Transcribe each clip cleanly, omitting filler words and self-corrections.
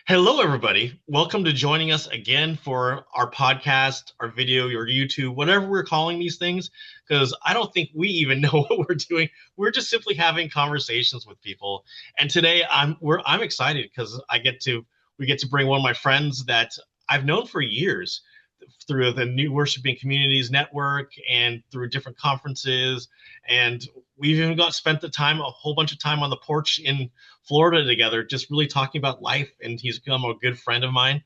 Hello, everybody. Welcome to joining us again for our podcast, our video, your YouTube, whatever we're calling these things, because I don't think we even know what we're doing. We're just simply having conversations with people. And today I'm excited because we get to bring one of my friends that I've known for years through the New Worshiping Communities Network and through different conferences. And we've even spent a whole bunch of time on the porch in Florida together, just really talking about life. And he's become a good friend of mine.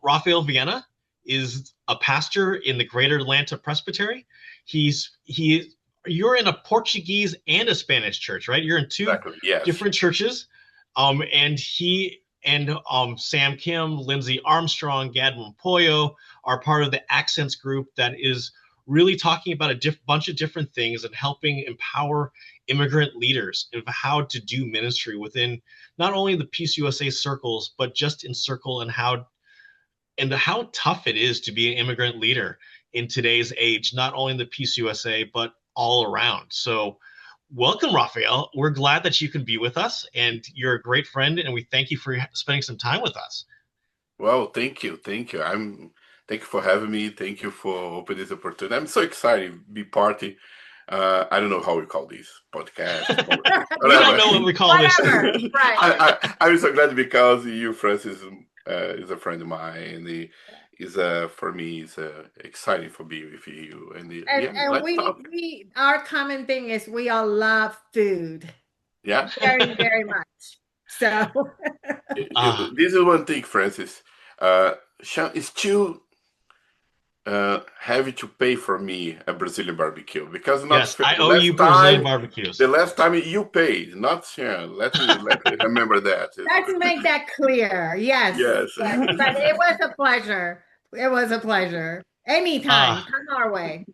Rafael Viana is a pastor in the Greater Atlanta Presbytery. You're in a Portuguese and a Spanish church, right? You're in two Exactly. Yes. different churches. And he and Sam Kim, Lindsay Armstrong, Gad Monpoyo are part of the Accents group that is really talking about a bunch of different things and helping empower immigrant leaders of how to do ministry within not only the Peace USA circles, but just in circle and how tough it is to be an immigrant leader in today's age, not only in the Peace USA, but all around. So welcome, Rafael. We're glad that you can be with us, and you're a great friend, and we thank you for spending some time with us. Well, thank you. Thank you. Thank you for having me. Thank you for opening this opportunity. I'm so excited to be party. I don't know how we call this podcast, We don't whatever. know what we call this. Whatever. Right. I'm so glad because you, Francis, is a friend of mine, and is for me is exciting for being with you. And yeah, And let's we talk. we our common thing is we all love food Yeah. very, very much. So Ah, This is one thing, Francis. Sean, it's too heavy to pay for me a Brazilian barbecue because not yes, fair. I owe you Brazilian barbecues. The last time you paid, not Sean. Let me remember that. let's make that clear. Yes. Yes. Yes. But it was a pleasure. It was a pleasure. Anytime. Ah, Come our way.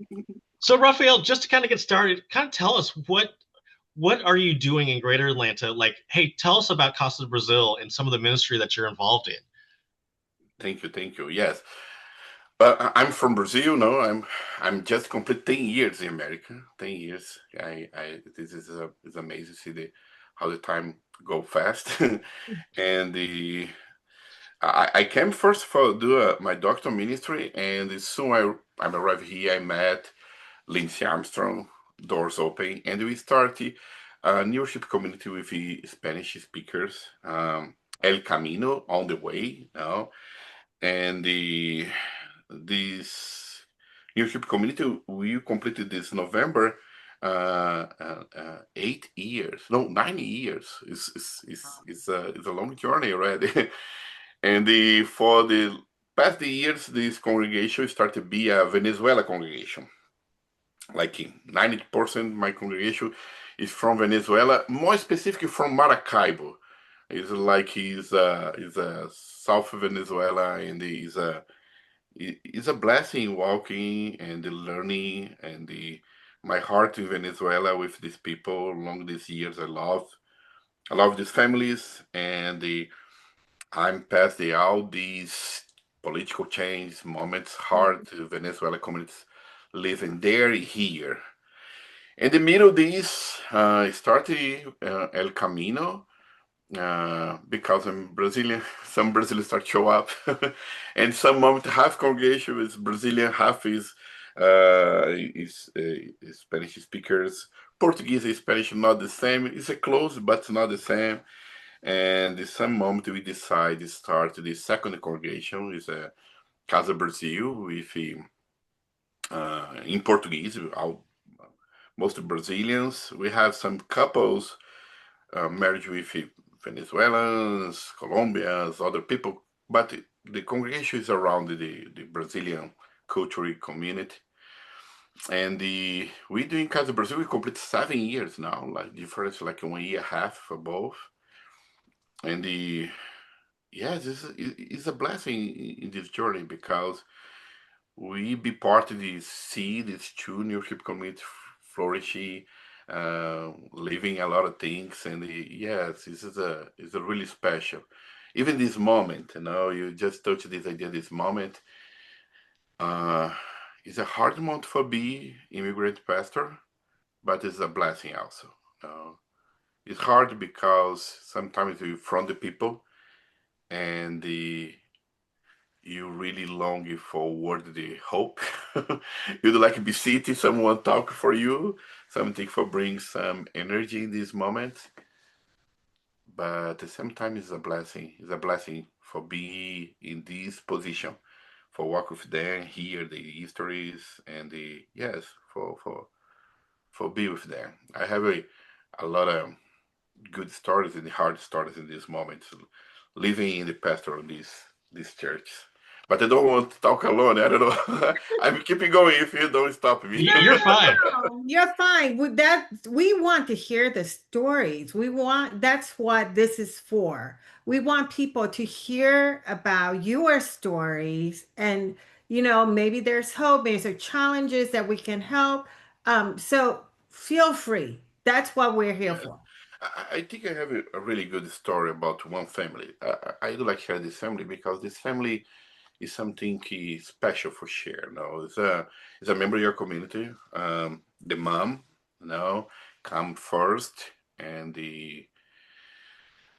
so Rafael, just to kind of get started, kind of tell us what are you doing in Greater Atlanta? Like, hey, tell us about Casa de Brazil and some of the ministry that you're involved in. Thank you, thank you. Yes, I'm from Brazil. No, I'm just complete 10 years in America. 10 years. This is amazing. See how the time go fast, and I came first for do my doctor ministry, and as soon I arrived here, I met Lindsay Armstrong. Doors open, and we started a new worship community with the Spanish speakers. El Camino on the way now, and this new worship community we completed this November. 8 years, no, 9 years. It's a long journey already. And for the past years, this congregation started to be a Venezuela congregation. Like 90% of my congregation is from Venezuela, more specifically from Maracaibo. It's like he's a South Venezuela, and it's a blessing walking and the learning and the my heart in Venezuela with these people along these years. I love these families, and I'm past all these political change moments, hard to Venezuela communities living there here. In the middle of this, started El Camino because I'm Brazilian. Some Brazilians start show up, and some moment half congregation is Brazilian, half is Spanish speakers. Portuguese and Spanish not the same. It's a close, but not the same. And at some moment we decide to start the second congregation is a Casa Brasil with in Portuguese. Most Brazilians. We have some couples married with Venezuelans, Colombians, other people, but the congregation is around the Brazilian cultural community. And we do in Casa Brazil, we complete 7 years now, like difference like 1 year half for both. And yes, this is a blessing in this journey because we be part of the see this two new ship community flourishing, living a lot of things, and yes, this is a really special. Even this moment, you just touched this idea. This moment uh, is a hard moment for be immigrant pastor, but it's a blessing also. Uh, it's hard because sometimes we front the people, and you really longing for the hope. You'd like to be sitting, someone talk for you, something for bring some energy in this moment. But at the same time, it's a blessing. It's a blessing for being in this position, for work with them, hear the histories, and the yes, for be with them. I have a lot of good stories and hard stories in this moment, living in the pastor of this church. But I don't want to talk alone. I don't know. I'm keeping going if you don't stop me. No, You're no, fine. no. You're fine. With that, we want to hear the stories. We want, that's what this is for. We want people to hear about your stories and, maybe there's hope, maybe there's challenges that we can help. So feel free. That's what we're here Yes. for. I think I have a really good story about one family. I do like share this family because this family is something special for share. No, it's a member of your community. The mom, come first, and they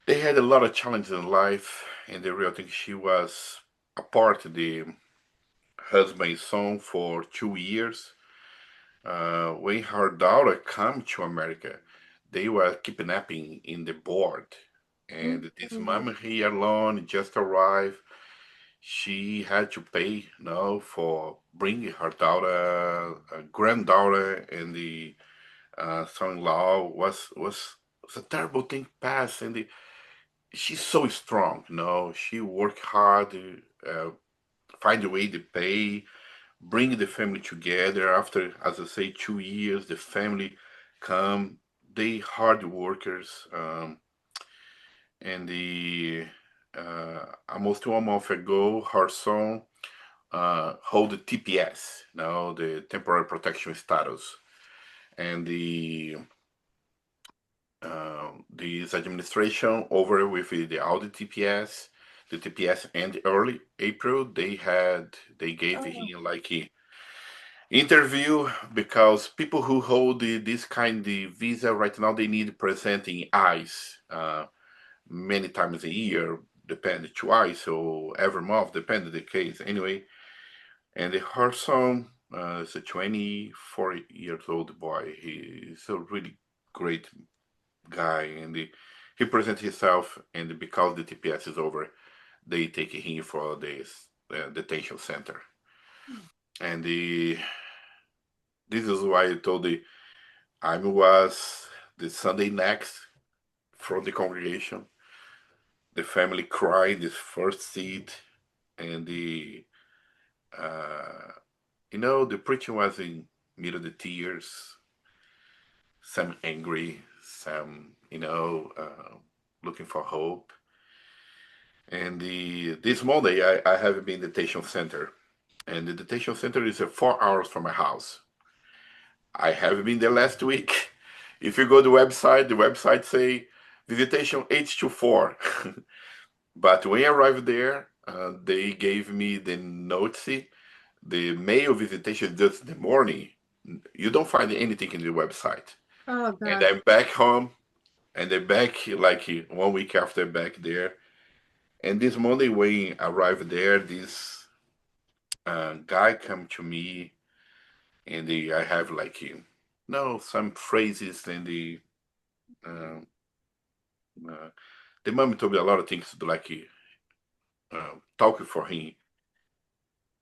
had a lot of challenges in life, and the real thing she was apart the husband and son for 2 years. When her daughter come to America, they were kidnapping in the board, and this Mhm. mom here alone just arrived. She had to pay for bringing her daughter, granddaughter, and the son-in-law was a terrible thing pass, and she's so strong. She worked hard, find a way to pay, bring the family together. After, as I say, 2 years, the family come. They hard workers, and the almost 1 month ago, her son hold the TPS, the temporary protection status, and this administration over with the audit TPS, the TPS, and early April they gave Oh, him like a interview because people who hold this kind of visa right now they need presenting eyes many times a year, depend twice or every month, depend the case anyway. And her son is a 24 years old boy. He's a really great guy, and he presents himself. And because the TPS is over, they take him for this detention center. And this is why I told I was the Sunday next from the congregation. The family cried this first seat, and uh, the preaching was in middle of the tears, some angry, some looking for hope. And this Monday I have been in the detention center, and the detention center is 4 hours from my house. I have been there last week. If you go to the website say visitation 8 to 4. But when I arrived there, they gave me the notice. The mail visitation just in the morning. You don't find anything in the website. oh And God. I'm back home, and I'm back like 1 week after back there. And this Monday when I arrived there, this guy come to me, and I have like no some phrases, and uh, uh, the mom told me a lot of things to like talking for him.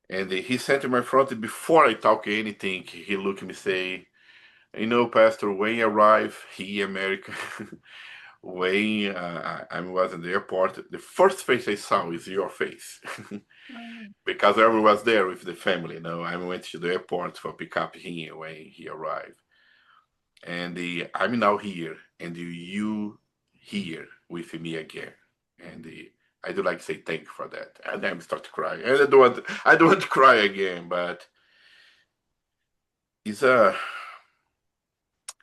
And he sent to my front before I talk anything. He looked at me say, Pastor, when you arrive here in America, when I was in the airport, the first face I saw is your face. Oh, Because I was there with the family. I went to the airport for pick up him when he arrived. And I'm now here, and you here with me again. And I do like to say thank you for that. And then I start crying. And I don't want to cry again, but it's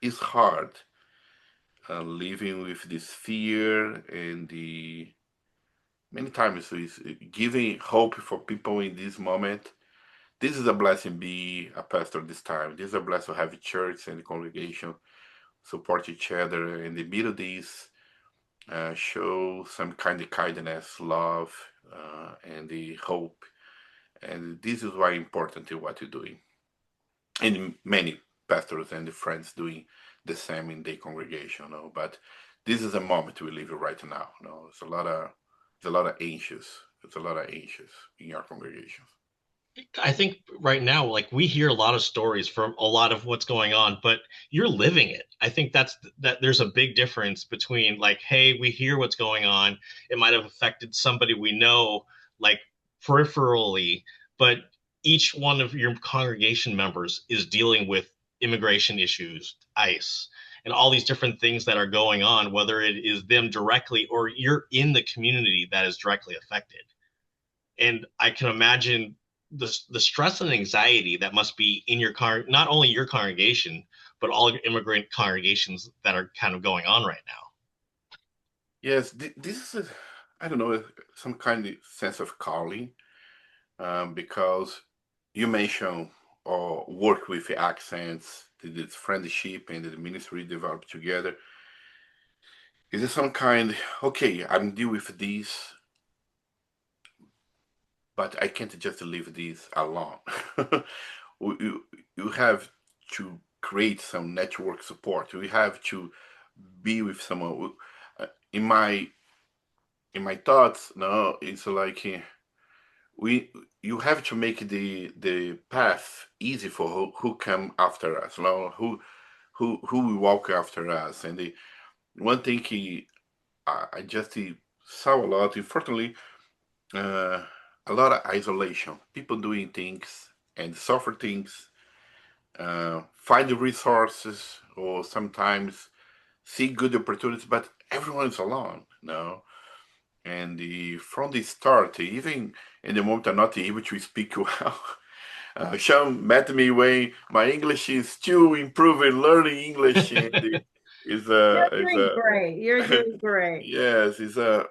it's hard living with this fear and the many times is giving hope for people in this moment. This is a blessing be a pastor this time. This is a blessing to have a church and the congregation support each other in the middle of this. show some kind of kindness, love, and the hope. And this is why important to what you're doing. And many pastors and friends doing the same in their congregation. But this is a moment we live right now. It's a lot of anxious. It's a lot of anxious in your congregations. I think right now, like we hear a lot of stories from a lot of what's going on, but you're living it. I think that there's a big difference between like, hey, we hear what's going on. It might have affected somebody we know, like peripherally, but each one of your congregation members is dealing with immigration issues, ICE, and all these different things that are going on, whether it is them directly or you're in the community that is directly affected. And I can imagine the stress and anxiety that must be in your not only your congregation, but all your immigrant congregations that are kind of going on right now. Yes, this is, I don't know, some kind of sense of calling, because you mentioned or work with accents, this friendship and the ministry developed together. Is it some kind, okay, I'm deal with this, but I can't just leave this alone. you, you have to create some network support. We have to be with someone. In my thoughts, no, it's like we you have to make the path easy for who come after us, no, who will walk after us. And the one thing I just saw a lot, unfortunately, uh, a lot of isolation. People doing things and suffer things, find the resources, or sometimes see good opportunities, but everyone is alone, no. And from the start, even in the moment I'm not able to speak well, Sean met me when my English is still improving, learning English, and You're is doing a great. You're doing great. yes, is a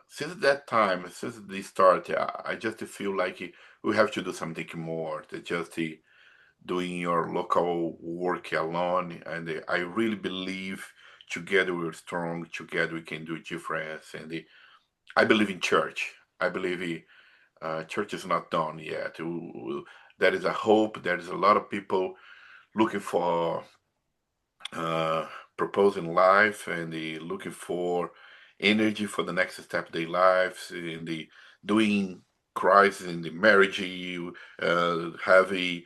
since that time, since the start, I just feel like we have to do something more than just doing your local work alone. And I really believe together we're strong. Together we can do a difference. And I believe in church. I believe church is not done yet. There is a hope. There is a lot of people looking for uh, proposing life, and looking for energy for the next step of their lives, and doing Christ in the marriage. You have a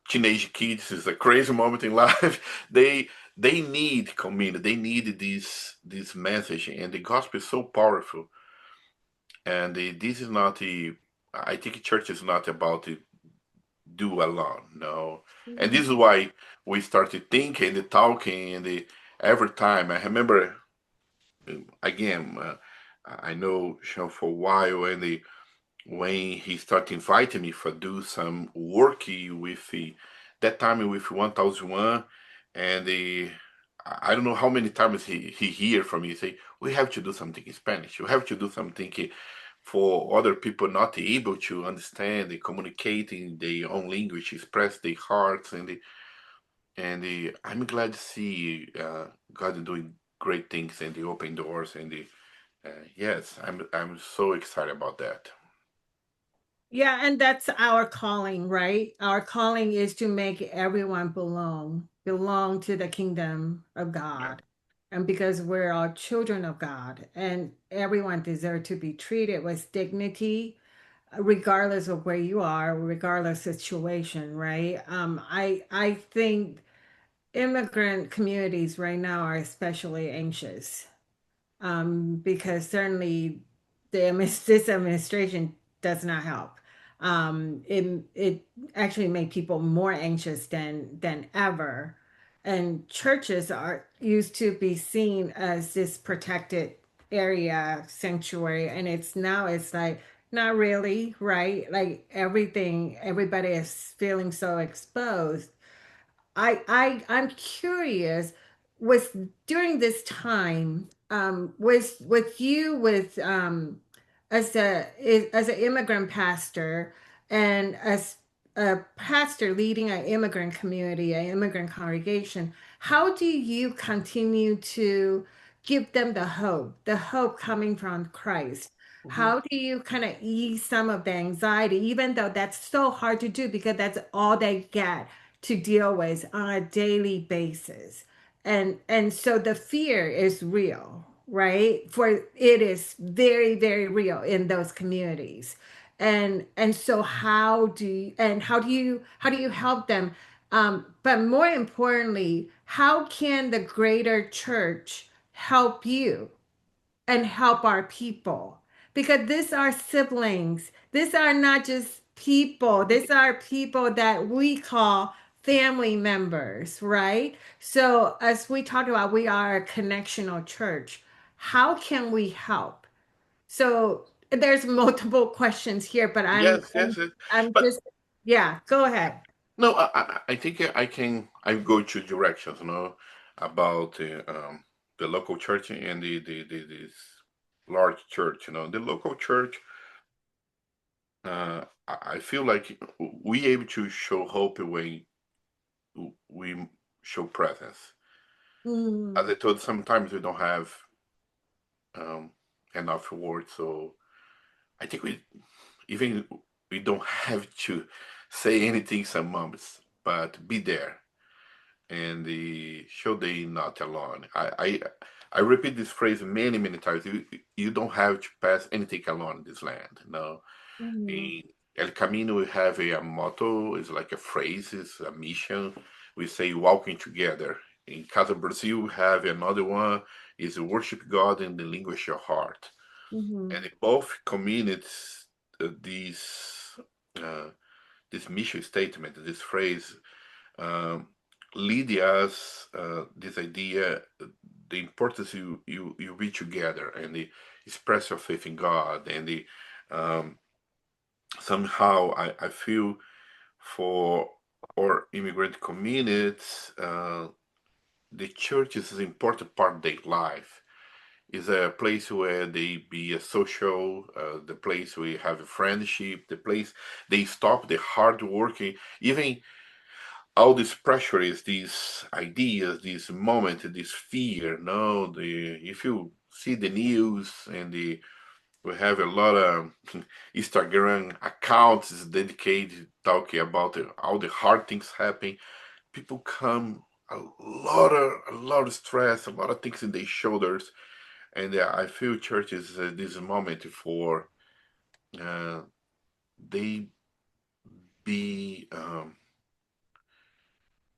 teenage kids is a crazy moment in life. They need community. They need this message, and the gospel is so powerful. And this is not a. I think church is not about the do alone. No, and this is Mhm. why we started thinking, the talking, and the every time. I remember again. I know Sean for a while, and when he started inviting me for do some work with that time with 1001, and I don't know how many times he hear from me say we have to do something in Spanish. We have to do something for other people not able to understand, they communicate in their own language, express their hearts, I'm glad to see God doing great things and the open doors and the yes, I'm so excited about that. Yeah, and that's our calling, right? Our calling is to make everyone belong to the kingdom of Yeah, God. And because we're all children of God, and everyone deserves to be treated with dignity, regardless of where you are, regardless situation, right? I think immigrant communities right now are especially anxious, because certainly this administration does not help. It actually made people more anxious than ever. And churches are used to be seen as this protected area, sanctuary, and it's like not really, right? Like everybody is feeling so exposed. I'm curious, was during this time, with you with as an immigrant pastor, and as a pastor leading an immigrant community, an immigrant congregation, how do you continue to give them the hope coming from Christ? Mhm. How do you kind of ease some of the anxiety, even though that's so hard to do because that's all they get to deal with on a daily basis? And so the fear is real, right? For it is very, very real in those communities. And so how do you help them? But more importantly, how can the greater church help you and help our people? Because these are siblings. These are not just people. These are people that we call family members, right? So, as we talked about, we are a connectional church. How can we help? So, there's multiple questions here, but Yes, yes, yes. I'm But just, yeah, go ahead. no, I think I go two directions, about the local church and the this large church. The local church, I feel like we able to show hope when we show presence. As Mm, I told, sometimes we don't have um, enough words, so I think even we don't have to say anything some moments, but be there and show they not alone. I repeat this phrase many times. You don't have to pass anything alone in this land. No, mhm, in El Camino we have a motto. It's like a phrase. It's a mission. We say walking together. In Casa Brazil we have another one. Is worship God in the language of your heart. And mhm, in both communities, these uh, this mission statement, this phrase, um, lead us this idea, the importance you be together and the express your faith in God and the um, somehow I feel for our immigrant communities, the church is an important part of their life. Is a place where they be a social, the place we have a friendship, the place they stop the hard working, even all this pressure is these ideas, this moment, this fear. No, the if you see the news and we have a lot of Instagram accounts dedicated talking about all the hard things happening. People come a lot of stress, a lot of things in their shoulders, and I feel church is this moment for uh, they be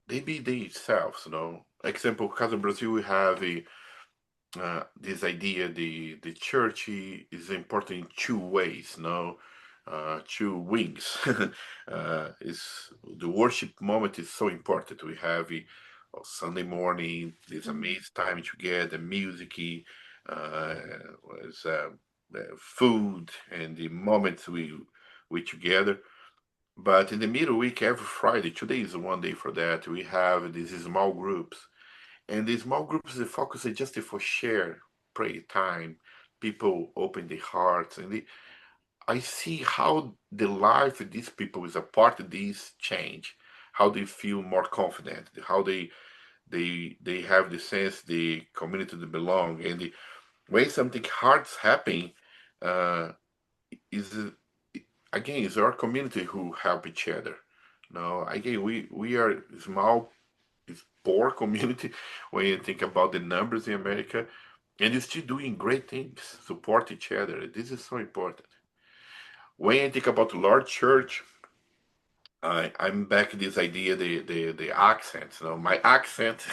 they be themselves. Example, Casa Brazil, we have this idea the church is important in two ways. Two wings. Is the worship moment is so important. We have Sunday morning, this mhm, amazing time together, music, uh, was food, and the moments we together. But in the middle week, every Friday, today is one day for that. We have these small groups, and these small groups the focus is just for share pray time. People open their hearts, and I see how the life of these people is a part of this change. How they feel more confident, how they have the sense the community to belong, and when something hard's happening, uh, is again it's our community who help each other. No, again we are small, it's poor community when you think about the numbers in America, and you're still doing great things, support each other. This is so important. When you think about large church, I'm back to this idea the accents. My accent.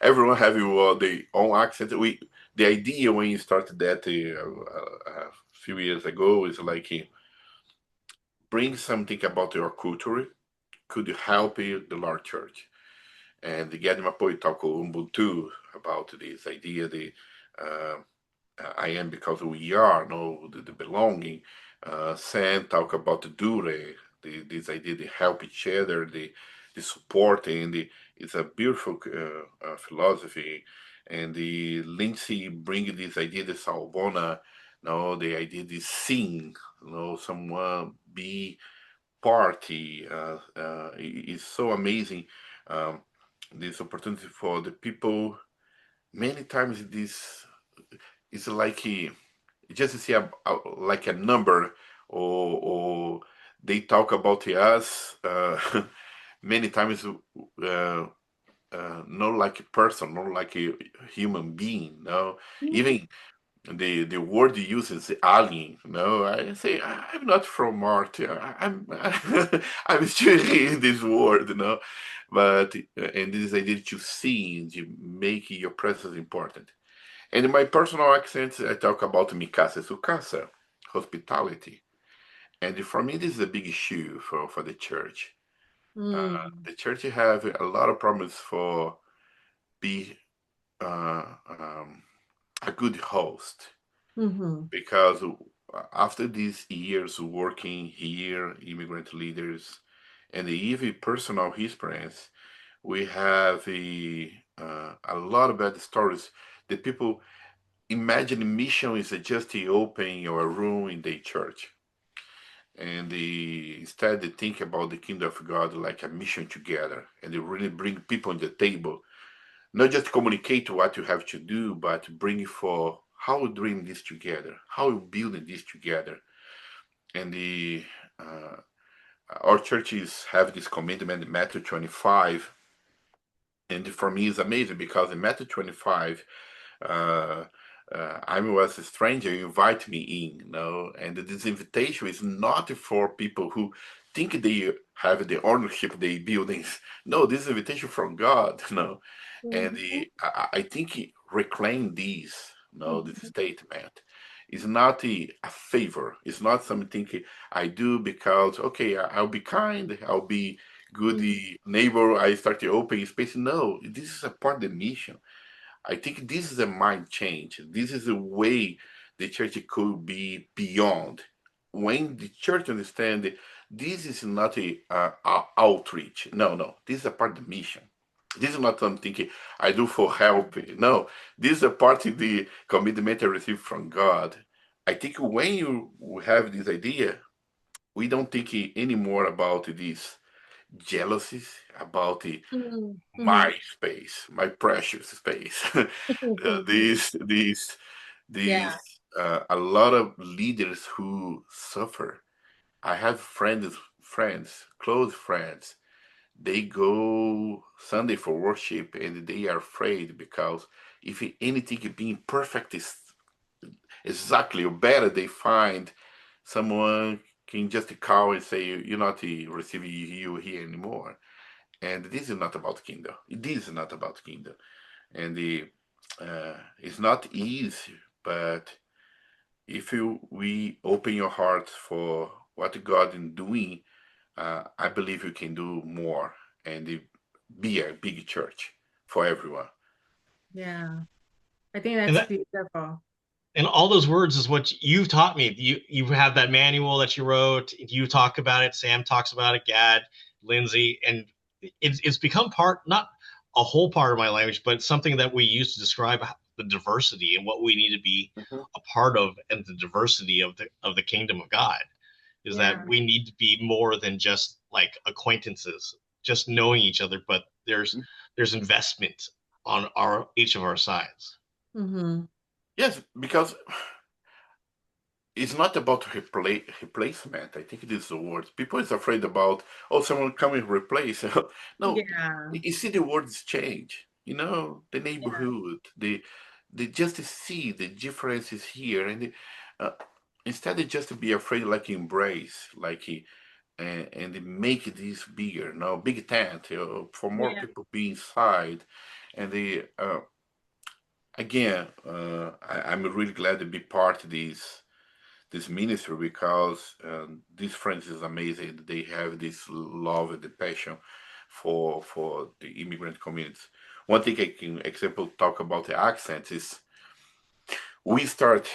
Everyone have their own accent. The idea when you started that a few years ago is like bring something about your culture could help you the large church. And the Guilherme Apoio talked Ubuntu about this idea uh, I am because we are, no, the belonging. Sam talk about the dure, this idea to help each other, the support, and it's a beautiful philosophy. And the Lindsay bring this idea, the Salbona, no, the idea to sing, someone be party is so amazing. Um, this opportunity for the people many times this is like just to see like a number, or they talk about us many times, not like a person, not like a human being. No, even the word you use is alien. No, I say I'm not from Mars. I'm I'm still in this world. No, but and this idea to see, to make your presence important. And in my personal accent, I talk about mikasa sukasa, hospitality. And for me, this is a big issue for the church. Mm-hmm. The church have a lot of problems for be uh, um, a good host, Mm-hmm. because after these years working here, immigrant leaders, and even personal experience, we have a lot of bad stories. The people imagine mission is just to open your room in the church, and instead they think about the kingdom of God like a mission together, and they really bring people on the table, not just communicate what you have to do, but bring for how we doing this together, how we building this together. And the uh, our churches have this commitment in Matthew 25, and for me it's amazing because in Matthew 25, uh, I was a stranger, you invite me in, you know, and this invitation is not for people who think they have the ownership of the buildings. No, this is invitation from God, you know. And I think he reclaimed this, you know, this Mm-hmm. statement. It's not a favor. It's not something I do because, okay, I'll be kind, I'll be good neighbor, I start to open space. No, this is a part of the mission. I think this is a mind change. This is a way the church could be beyond. When the church understand that this is not a outreach. No, no. This is a part of the mission. This is not something I do for help. No, this is a part of the commitment I received from God. I think when you have this idea, we don't think anymore about this jealousies, about Mm-hmm. my space, my precious space. Mm-hmm. These Yeah. a lot of leaders who suffer. I have friends, close friends. They go Sunday for worship and they are afraid because if anything being perfect is exactly or better, they find someone can just call and say you're not receiving you here anymore. And this is not about kingdom. This is not about kingdom. And it's not easy, but if we open your heart for what God is doing, I believe you can do more and be a big church for everyone. Yeah. I think And that's that beautiful. and all those words is what you've taught me. You have that manual that you wrote. You talk about it. Sam talks about it. Gad, Lindsay, and it's become part, not a whole part of my language, but something that we use to describe the diversity and what we need to be Mhm, a part of, and the diversity of the kingdom of God is that Yeah. we need to be more than just like acquaintances, just knowing each other, but mhm. there's investment on our each of our sides. Mm-hmm. Yes, because it's not about replacement. I think it is the word. People is afraid about, oh, someone come and replace. No, Yeah. you see the words change. You know, the Yeah. neighborhood, the just to see the differences here, and uh, instead of just to be afraid, like embrace, like and make this bigger. No, big tent for more Yeah. people be inside, and again, I'm really glad to be part of this ministry because these friends is amazing. They have this love and the passion for the immigrant communities. One thing I can example talk about the accents is we start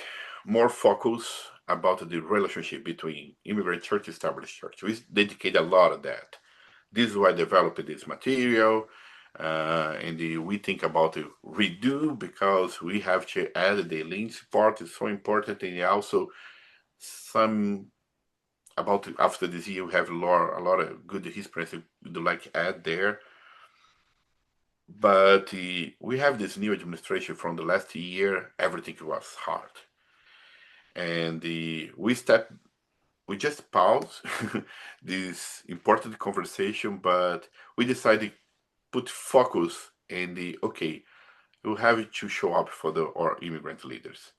more focus about the relationship between immigrant church established church. We dedicate a lot of that. This is why I developed this material. We think about the redo because we have to add the links part is so important, and also some about after this year we have a lot of good history would like add there, but we have this new administration from the last year. Everything was hard, and we just paused this important conversation, but we decided put focus in the okay. You have to show up for our immigrant leaders.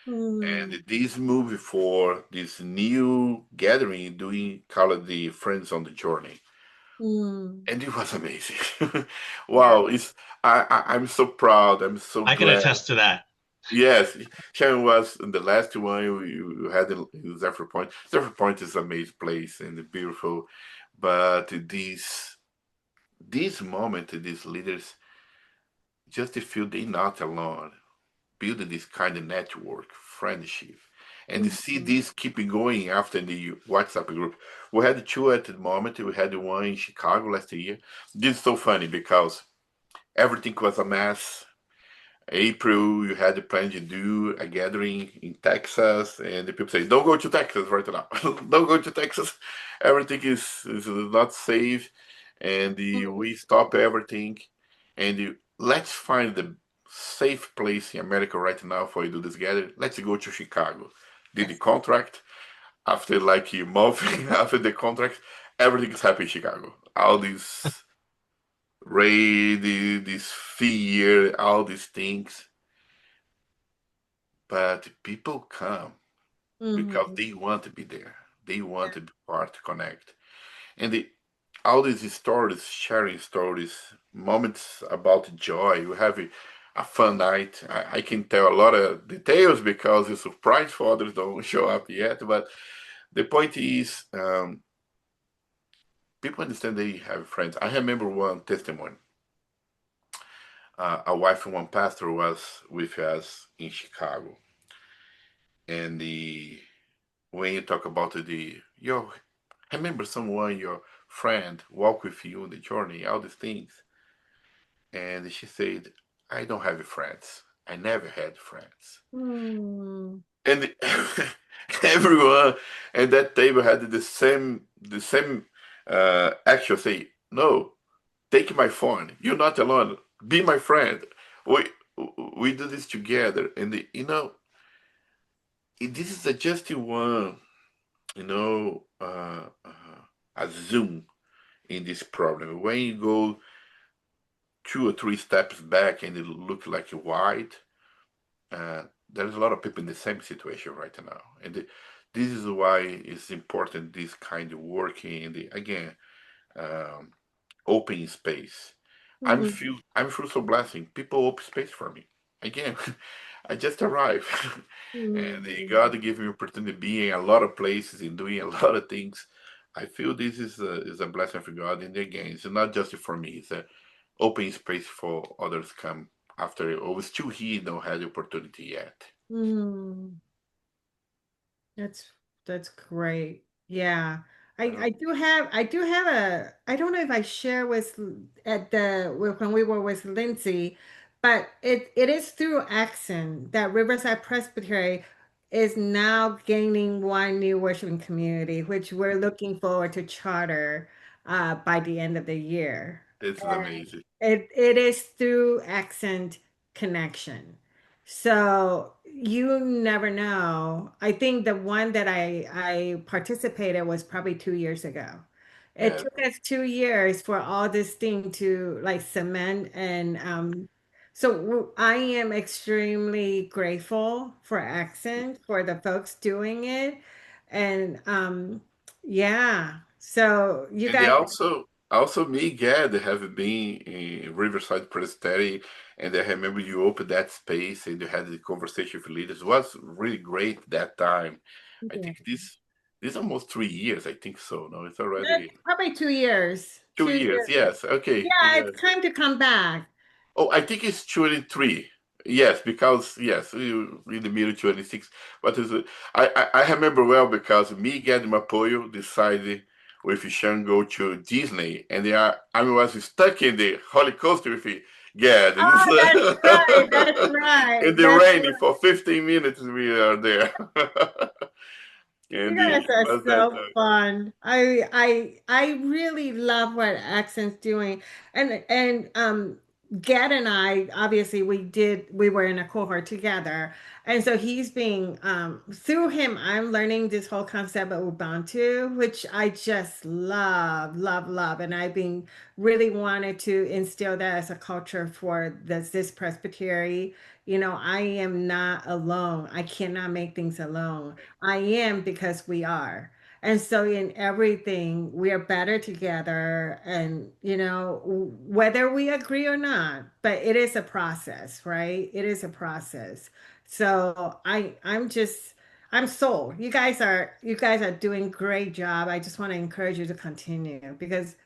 Mm, And this movie for this new gathering doing called the Friends on the Journey. mm. And it was amazing. Yeah. Wow, I'm so proud. I'm so I can glad. attest to that. Yes, Sharon was in the last one you had in Zephyr Point. Zephyr Point is an amazing place and beautiful, but this moment, these leaders just feel they're not alone, building this kind of network, friendship, and to see Mhm. this keep going after the WhatsApp group. We had two at the moment. We had one in Chicago last year. This is so funny because everything was a mess. April, you had the plan to do a gathering in Texas, and the people say, "Don't go to Texas right now. Don't go to Texas. Everything is not safe." And we stop everything, and let's find the safe place in America right now for you to do this gathering. Let's go to Chicago. Did the Yes. contract after like a month after the contract, everything is happy in Chicago. All these raid, this fear, all these things, but people come because Mhm. they want to be there. They want to be part, to connect. And all these stories, sharing stories, moments about joy. We have a fun night. I can tell a lot of details because the surprise for others don't show up yet. But the point is, people understand they have friends. I remember one testimony. A wife from one pastor was with us in Chicago, and when you talk about your remember someone, your friend, walk with you on the journey, all these things. And she said, I don't have friends. I never had friends. Mm. And everyone at that table had the same action say, no, take my phone. You're not alone. Be my friend. We we do this together. And this is just one, a zoom in this problem. When you go 2 or 3 steps back and it looks like wide, there's a lot of people in the same situation right now. And this is why it's important this kind of working in the again um, open space. Mhm. I'm feel so blessing. People open space for me. Again, I just arrived. And Mhm. God gave me opportunity to be in a lot of places and doing a lot of things. I feel this is a blessing for God. And again, it's not just for me. It's a open space for others come after. I was still here, don't have the opportunity yet. Mhm. That's that's great. Yeah. I do have I don't know if I share with when we were with Lindsay, but it is through Action that Riverside Presbytery is now gaining one new worshiping community, which we're looking forward to charter by the end of the year. This is amazing. It is through Accent Connection. So you never know. I think the one that I participated was probably 2 years ago. It Yeah, took us 2 years for all this thing to like cement and I am extremely grateful for Accent for the folks doing it. And yeah. So you and they guys. also me, Gad, have been in Riverside Presbytery, and I remember you opened that space and you had the conversation with leaders. It was really great that time. I think this almost 3 years. I think so. No, it's That's already probably 2 years. 2 years. 2 years. Yes. Okay. Yeah, Yeah. it's time to come back. Oh, I think it's 23. Yes, because yes, we in the middle 26. But I remember well because me and Mapoyo decided with Sean go to Disney, and I was stuck in the Holy Coast with Gad. Oh, that's right. That's right. In the That's rain right. for 15 minutes we are there. You And guys it are was that so fun. I really love what Accent's doing. And Gad and I, obviously, we were in a cohort together. And so he's being, through him, I'm learning this whole concept of Ubuntu, which I just love, love, love. And I've been really wanted to instill that as a culture for this presbytery. You know, I am not alone. I cannot make things alone. I am because we are. And so in everything, we are better together. And, you know, whether we agree or not, but it is a process, right? It is a process. So I'm sold. You guys are doing great job. I just want to encourage you to continue because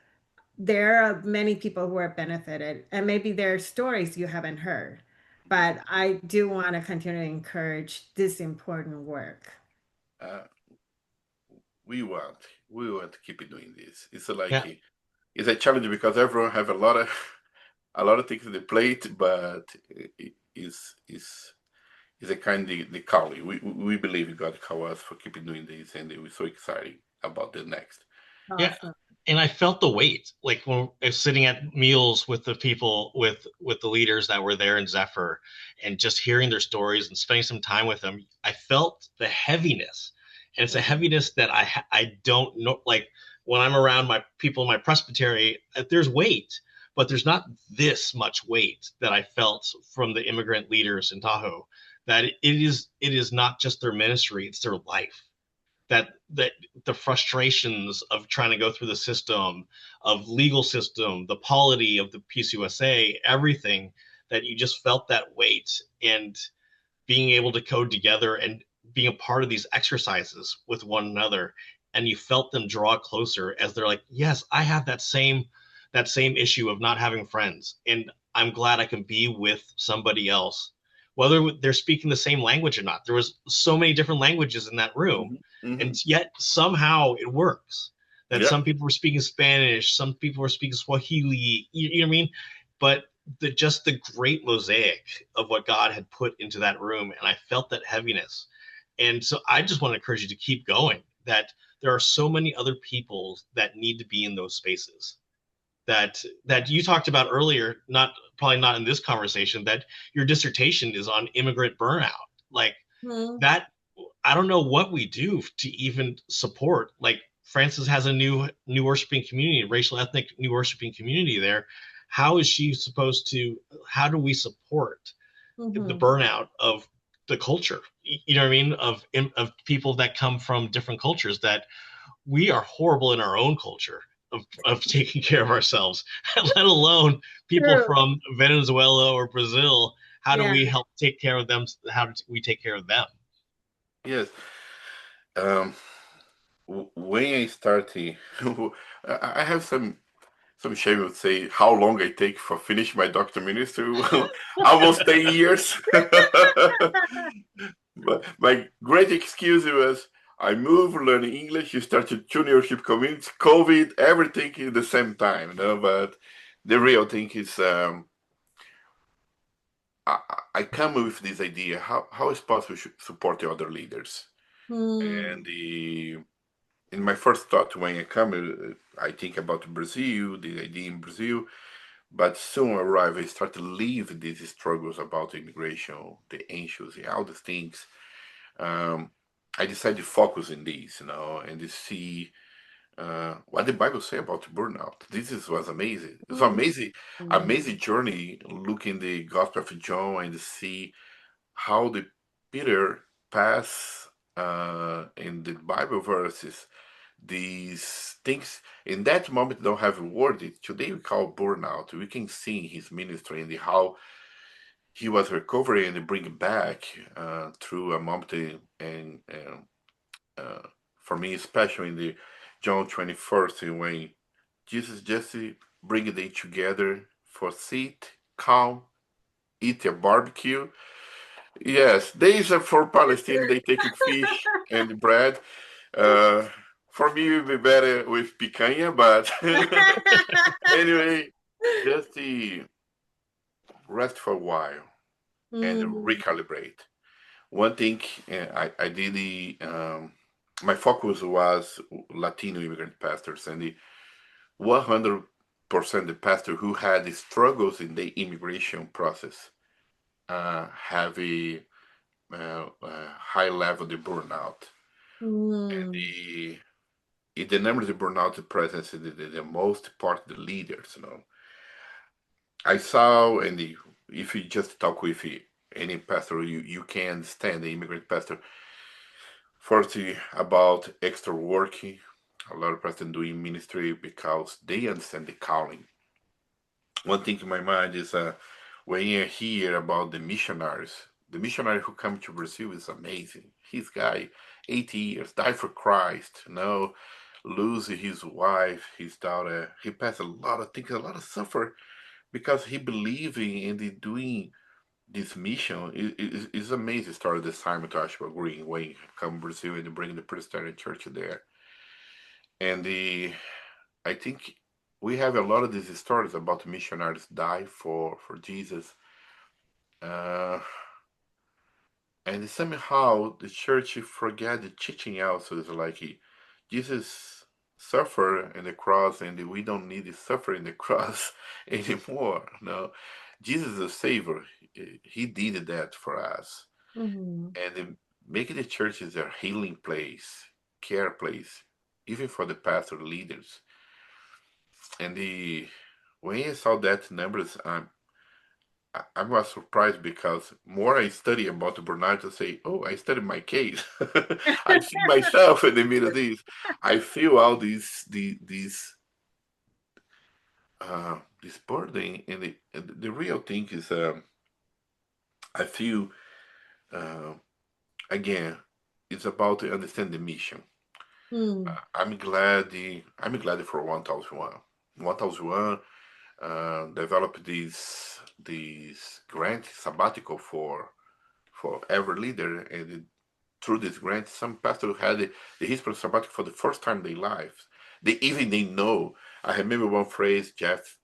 there are many people who are benefited and maybe there are stories you haven't heard. But I do want to continue to encourage this important work. Uh, we want we want to keep doing this. It's Yeah, it's a challenge because everyone have a lot of things on the plate, but is a kind of the calling. We believe God call us for keeping doing this, and we're so excited about the next. yeah. Awesome. And I felt the weight, like when I was sitting at meals with the people, with the leaders that were there in Zephyr, and just hearing their stories and spending some time with them. I felt the heaviness, and it's a Mhm. heaviness that I don't know. Like when I'm around my people in my presbytery, there's weight, but there's not this much weight that I felt from the immigrant leaders in Tahoe. That it is not just their ministry; it's their life that the frustrations of trying to go through the system, of legal system, the polity of the PCUSA, everything, that you just felt that weight, and being able to code together and being a part of these exercises with one another, and you felt them draw closer as they're like, yes, I have that same issue of not having friends, and I'm glad I can be with somebody else, whether they're speaking the same language or not. There was so many different languages in that room, Hmm. Hmm. and yet somehow it works. That Yeah. some people were speaking Spanish, some people were speaking Swahili. You know what I mean? But just the great mosaic of what God had put into that room, and I felt that heaviness. And so I just want to encourage you to keep going. That there are so many other people that need to be in those spaces. That you talked about earlier, not probably not in this conversation, that your dissertation is on immigrant burnout. Like Mhm. that, I don't know what we do to even support. Like Frances has a new worshiping community, racial ethnic new worshiping community there. How is she supposed to? How do we support the Mhm. burnout of the culture? You know what I mean? Of people that come from different cultures, that we are horrible in our own culture of taking care of ourselves, let alone people True. from Venezuela or Brazil. How do Yeah. we help take care of them? How do we take care of them? Yes. Um, when I started, I have some shame would say how long I take for finish my doctor ministry. Almost 10 years. But my great excuse was I moved learning English, you started juniorship community, COVID, everything at the same time. But the real thing is I, I come with this idea how is possible to support the other leaders. Hmm. And in my first thought when I come, I think about Brazil, the idea in Brazil. But soon arrive, I start to leave these struggles about immigration, the issues, all the things. Um, I decided to focus in these, and to see what the Bible say about burnout. Was amazing. It's an amazing, Mhm. amazing journey looking the Gospel of John and to see how the Peter pass in the Bible verses these things in that moment don't have a word. Today we call burnout. We can see in his ministry and how he was recovering and bring back through a moment and uh, for me especially in the John 21st when Jesus just bring them together for sit, calm, eat a barbecue. Yes, these are for Palestine. They take fish and bread. Uh, for me, it would be better with picanha, but anyway, just to rest for a while and Mhm. recalibrate. One thing I did, my focus was Latino immigrant pastors, and the 100%. percent of pastor who had the struggles in the immigration process have a high level of burnout. Mm. The the numbers of burnout presence is the most part of the leaders. I saw, and if you just talk with any pastor, you can stand the immigrant pastor. Firstly, about extra working. A lot of pastors doing ministry because they understand the calling. One thing in my mind is when you hear about the missionary who come to Brazil is amazing. His guy, 80 years, died for Christ, lose his wife, his daughter. He passed a lot of things, a lot of suffer because he believing in the doing this mission is amazing story. The Simon Joshua Green when he come to Brazil and bring the Presbyterian Church there. And I think we have a lot of these stories about missionaries die for Jesus, uh, and somehow the church forget the teaching also is like Jesus suffer in the cross, and we don't need to suffer in the cross anymore. No, Jesus is a savior. He did that for us, Mhm. and making the church is a healing place, care place, even for the pastor leaders. And the when I saw that numbers, I was surprised because more I study about the burnout, I say, oh, I study my case. I see myself in the middle of this. I feel all this burden, and the real thing is, I feel uh, again, it's about to understand the mission. Mm. I'm glad for 1001. 1001 developed these grant sabbatical for every leader, and through this grant, some pastors had the history sabbatical for the first time in their lives. They know. I remember one phrase Jeff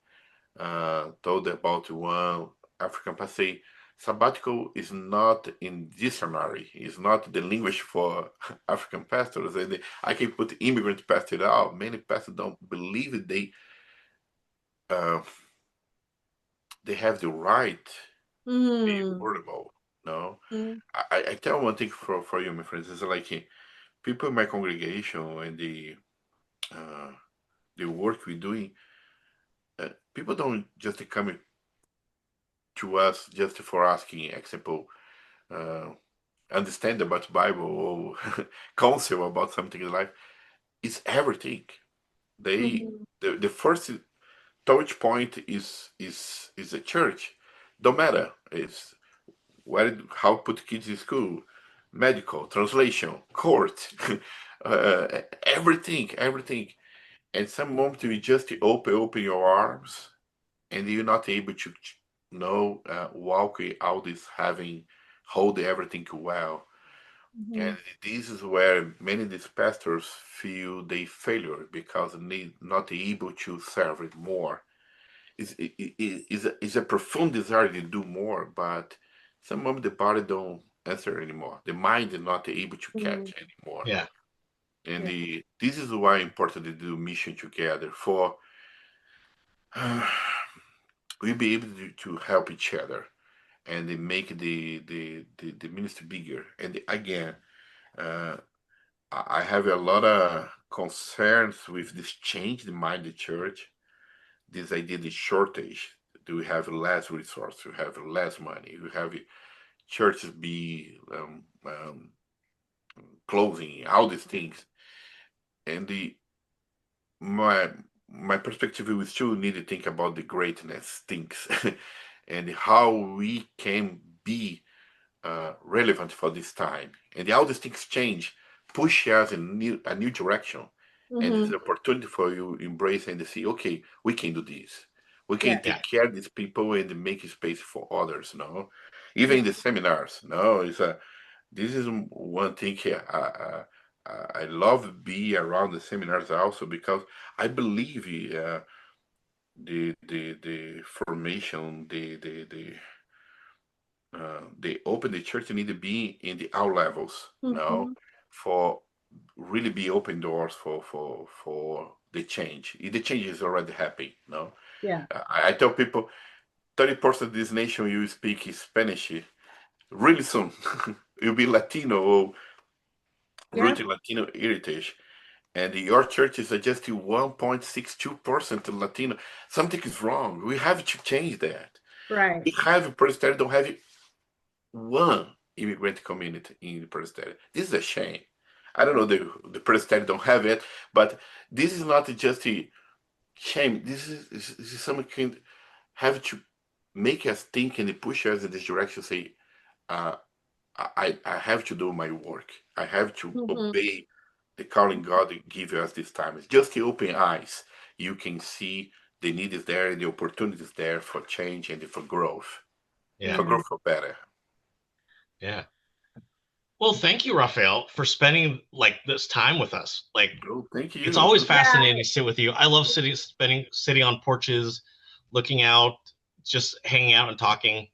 told about one African pastor. Sabbatical is not in dictionary. It's not the language for African pastors. And I can put immigrant pastor out. Many pastors don't believe it. Uh, they have the right to be Mm. wordable. No, Mm. I tell one thing for you, my friends. It's like people in my congregation and uh, the work we're doing, people don't just come to us just for asking example uh, understand about Bible or counsel about something in life. It's everything. They Mhm. the first touch point is a church. Don't matter. It's where how put kids in school, medical, translation, court, everything. And some moment you just open your arms, and you're not able to walk out this having hold everything well. And Mhm. this is where many of these pastors feel they failure because they not able to serve it more. Is a profound desire to do more, but some of the body don't answer anymore. The mind is not able to Mhm. catch anymore. Yeah. And Yeah. this is why important to do mission together for we be able to help each other and they make the ministry bigger. And again, uh, I have a lot of concerns with this change in mind the church. This idea, the shortage. Do we have less resource? We have less money. We have churches be closing. All these things, and the my my perspective is still need to think about the greatness things and how we can be relevant for this time. And how these things change, push us in a new direction. And it's Mhm. an opportunity for you to embrace and to see, okay, we can do this. We can Yes. Yeah. take care of these people and make space for others, no? Even Yeah. in the seminars, no? This is one thing here. I love be around the seminars also because I believe the formation, they open the church need to be in the all levels, Mhm. for really be open doors for the change. The change is already happening. No, Yeah. I tell people 30% of this nation will speak Spanish really soon. You'll be Latino or Yeah. rooted Latino heritage. And your church is just 1.62% Latino. Something is wrong. We have to change that. Right. We have a Presbyterian, don't have one immigrant community in the Presbyterian. This is a shame. I don't know the Presbyterian don't have it, but this is not just a shame. This is something can have to make us think and push us in this direction. Say, uh, I have to do my work. I have to Mhm. obey the calling God give us this time. It's just the open eyes. You can see the need is there, the opportunity is there for change and Yeah. for Yeah. growth for better. Yeah. Well, thank you, Rafael, for spending like this time with us. Like Oh, thank it's you. always Yeah. fascinating to sit with you. I love sitting on porches, looking out, just hanging out and talking.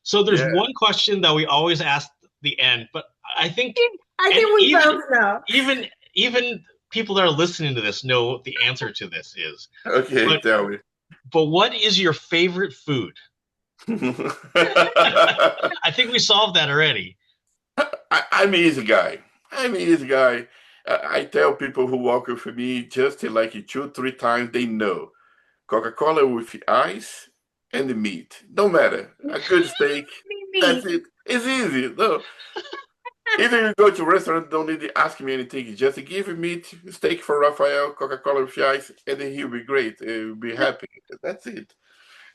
So there's Yeah. one question that we always ask at the end, but I think, I and think we both know. even people that are listening to this know what the answer to this is. Okay, But tell me. what is your favorite food? I think we solved that already. I'm an easy guy. I'm an easy guy. I tell people who walk with me just like 2, 3 times, they know. Coca-Cola with ice and the meat. Don't matter. A good steak. That's Me. it. It's easy. No. Even you go to a restaurant, don't need to ask me anything. Just give me meat, steak for Rafael, Coca-Cola with ice, and then he'll be great. He'll be happy. That's it.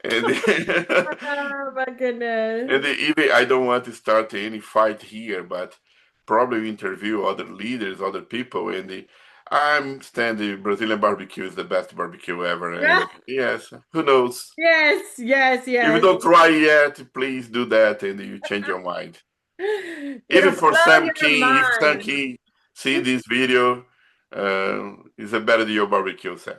And Oh my goodness. and even I don't want to start any fight here, but probably interview other leaders, other people, and I'm standing Brazilian barbecue is the best barbecue ever. And yes, who knows? Yes, yes, If you yes. don't try yet, please do that, and you change your mind. It'll Even for blow Sam your King, if Sam mind. King see this video, it's a better than your barbecue, Sam.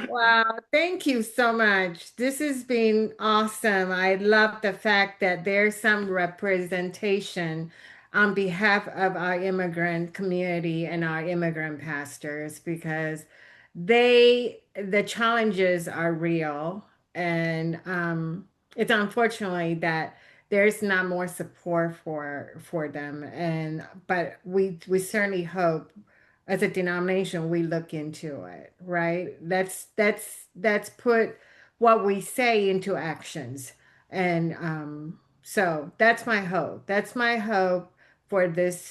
Wow, thank you so much. This has been awesome. I love the fact that there's some representation on behalf of our immigrant community and our immigrant pastors because the challenges are real. And it's unfortunately that there's not more support for them. And but we certainly hope as a denomination we look into it, right? That's put what we say into actions. And so that's my hope. That's my hope for this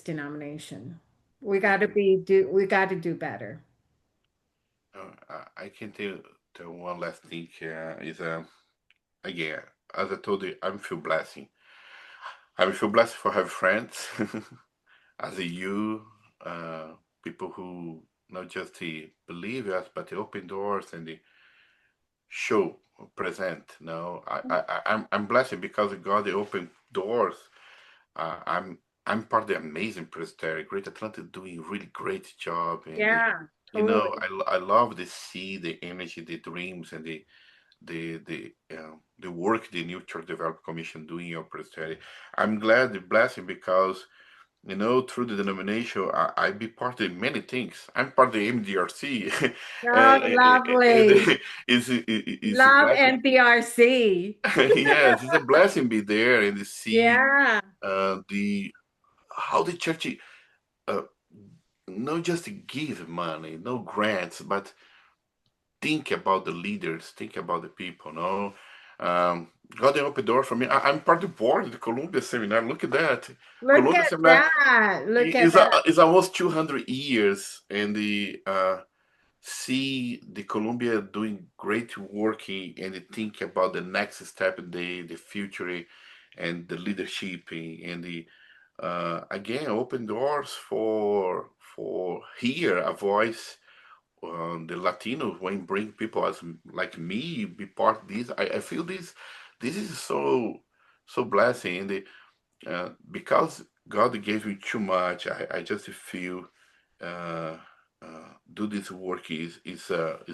denomination. We got to do better. I can tell one last thing is again, as I told you, I'm feel blessing. I feel blessed for have friends as you, people who not just believe us, but they open doors and they show present. No, I'm blessed because God they open doors. Uh, I'm I'm part of the amazing presbytery. Great Atlanta doing really great job, and Yeah, you know totally. I love to see the energy, the dreams, and the work the New Church Development Commission doing in your presbytery. I'm glad the blessing because through the denomination, I be part of many things. I'm part of the MDRC, Oh, and lovely. it's a Love blessing. NPRC. Yes, it's a blessing be there and to see Yeah. the how the church uh, not just give money, no grants, but think about the leaders, think about the people. No, God opened door for me. I'm part of the board of the Columbia Seminar. Look at that, Look Columbia at Seminar that. Look at is that. is almost 200 years, and the see the Columbia doing great work and think about the next step in the future and the leadership and the again open doors for hear a voice the Latinos when bring people as like me be part of this. I feel this is so blessing and because God gave me too much. I just feel uh, do this work is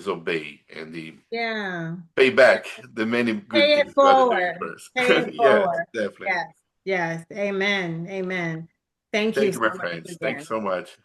obey and the Yeah. pay back the many good Pay it things God is doing forward. first. Pay it Yes, forward. definitely. Yes. Yes. Amen. Amen. Thank you Thank so you, my much friends. Thanks again. so much.